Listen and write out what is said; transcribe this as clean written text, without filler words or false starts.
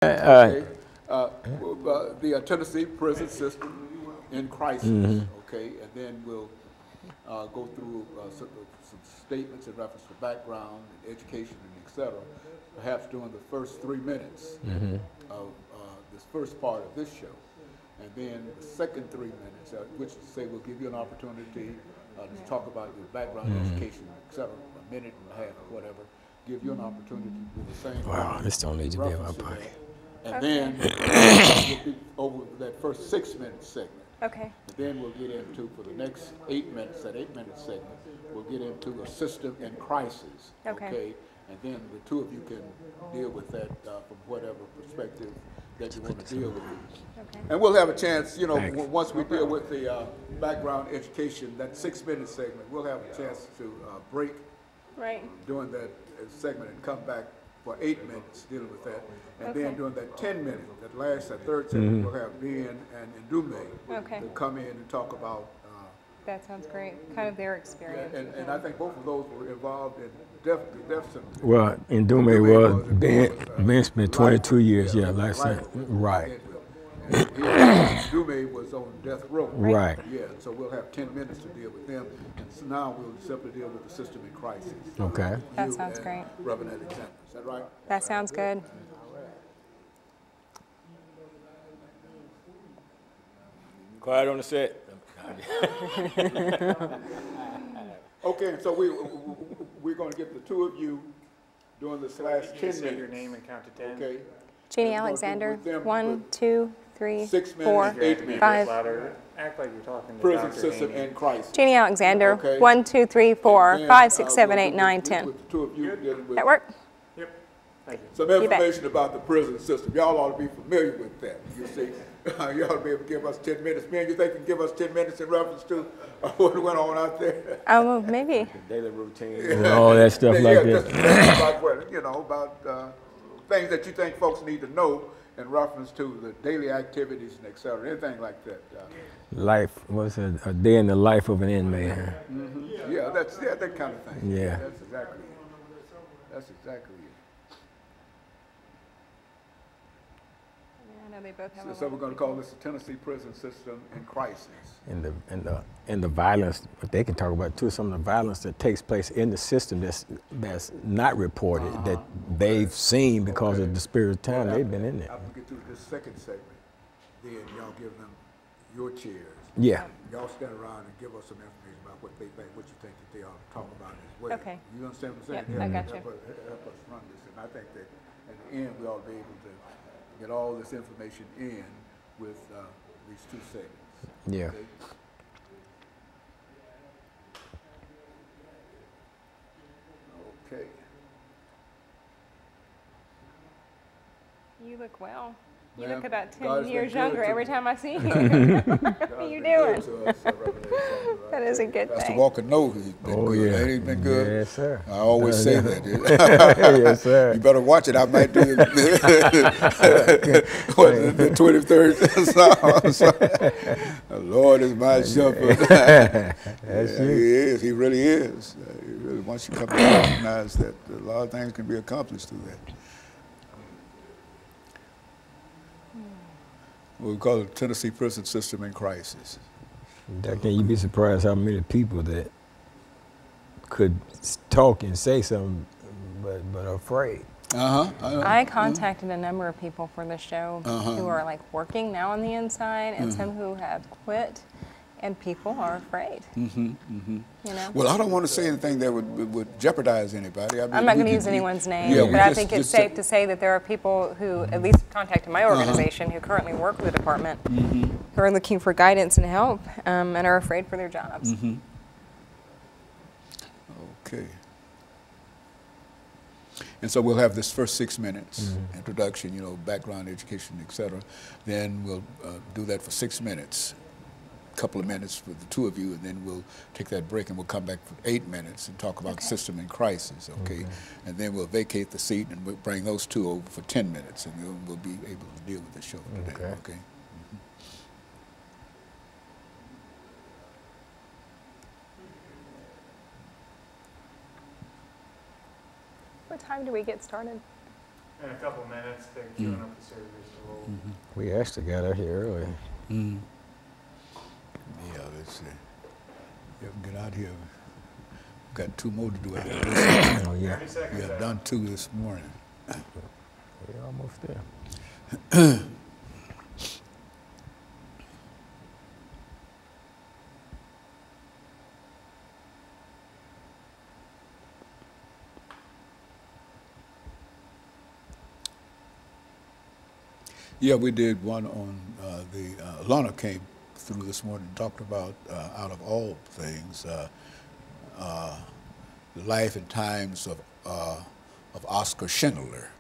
Okay. The Tennessee prison system in crisis. Okay, and then we'll go through some statements in reference to background and education and et cetera, perhaps during the first 3 minutes of this first part of this show. And then the second 3 minutes, which to say will give you an opportunity to talk about your background, education, et cetera, a minute and a half or whatever, give you an opportunity to do the same. Wow, this don't need to be in my pocket. And then we'll be over that first 6 minute segment. Okay. And then we'll get into, for the next 8 minutes, that 8 minute segment, we'll get into a system in crisis. Okay. And then the two of you can deal with that from whatever perspective that you want to deal with it. Okay. And we'll have a chance, you know, once we deal with the background education, that 6 minute segment, we'll have a chance to break during that segment and come back for 8 minutes dealing with that. And then during that 10 minute, that third segment, we'll have Ben and Ndume to come in and talk about. That sounds great. Kind of their experience. And I think both of those were involved in death sentence. Well, Ndume was, Ben spent 22 years, life sentence. Right. And Ndume was on death row. Right. Yeah, so we'll have 10 minutes to deal with them. And so now we'll simply deal with the system in crisis. Okay. That sounds great. Reverend Alexander, is that right? That sounds good. Quiet on the set. Okay, so we're going to get the two of you during this last 10 minutes. Say your name and count to 10. Okay. JAlexander, 1, 2, 3, 6 4, minutes, 8 minutes. 5. Louder. Act like you're talking to Prison Dr. system Haney. in crisis. JAlexander, Okay. 1, 2, 3, 4, And, 5, 6, 7, we'll 8, 9, get 10. with the two of you dealing with That work? Yep. Thank you. some information about the prison system. Y'all ought to be familiar with that. You see, you ought to be able to give us 10 minutes. Man, you think you can give us 10 minutes in reference to what went on out there? Oh, maybe. Daily routine. And all that stuff like just that. about what, you know, about things that you think folks need to know in reference to the daily activities and et cetera, anything like that. Life, what's it? A day in the life of an inmate. Huh? Yeah, that kind of thing. Yeah. That's exactly it. That's exactly it. I know they both have So we're going to call this the Tennessee prison system in crisis. And the violence, but they can talk about too, some of the violence that takes place in the system that's not reported, that they've seen because of the spirit of time they've been in there. After we get through this second segment, then y'all give them your chairs. Yeah. Y'all stand around and give us some information about what they think, what you think that they ought to talk about as well. Okay. You understand what I'm saying? Yep, I got you. Help us run this. And I think that at the end, we ought to be able to get all this information in with these two segments. Yeah. Okay? Okay. You look well. You Ma'am, look about God 10 has years been good younger to every me. time I see you. What are you doing? That is a good Pastor thing. Walker knows he's been good. Yeah. Ain't he been good? Yes, sir. I always say that. Yes, sir. You better watch it. I might do it. What is it, the 23rd Psalm? The Lord is my shepherd. That's He is. He really is. He really, once you come to recognize that a lot of things can be accomplished through that. We call it Tennessee prison system in crisis. Can you be surprised how many people that could talk and say something, but are afraid? I contacted a number of people for the show who are like working now on the inside, and some who have quit, and people are afraid. You know? Well, I don't want to say anything that would jeapurdize anybody. I mean, I'm not going to use anyone's name, yeah, but I think it's safe to say that there are people who at least contacted my organization who currently work with the department who are looking for guidance and help and are afraid for their jobs. Okay. And so we'll have this first 6 minutes, introduction, you know, background, education, et cetera. Then we'll do that for 6 minutes. Couple of minutes with the two of you, and then we'll take that break and we'll come back for 8 minutes and talk about system in crisis, okay? And then we'll vacate the seat and we'll bring those two over for 10 minutes, and we'll be able to deal with the show today, okay? What time do we get started? In a couple minutes, they're queuing up the servers to roll. We actually got out here early. Yeah, let's see. Yeah, get out here. Got 2 more to do after this. Oh yeah, 30 seconds Yeah, out. done 2 this morning. we're almost there. Yeah, we did one on Lana came through this morning and talked about, out of all things, the life and times of Oscar Schindler.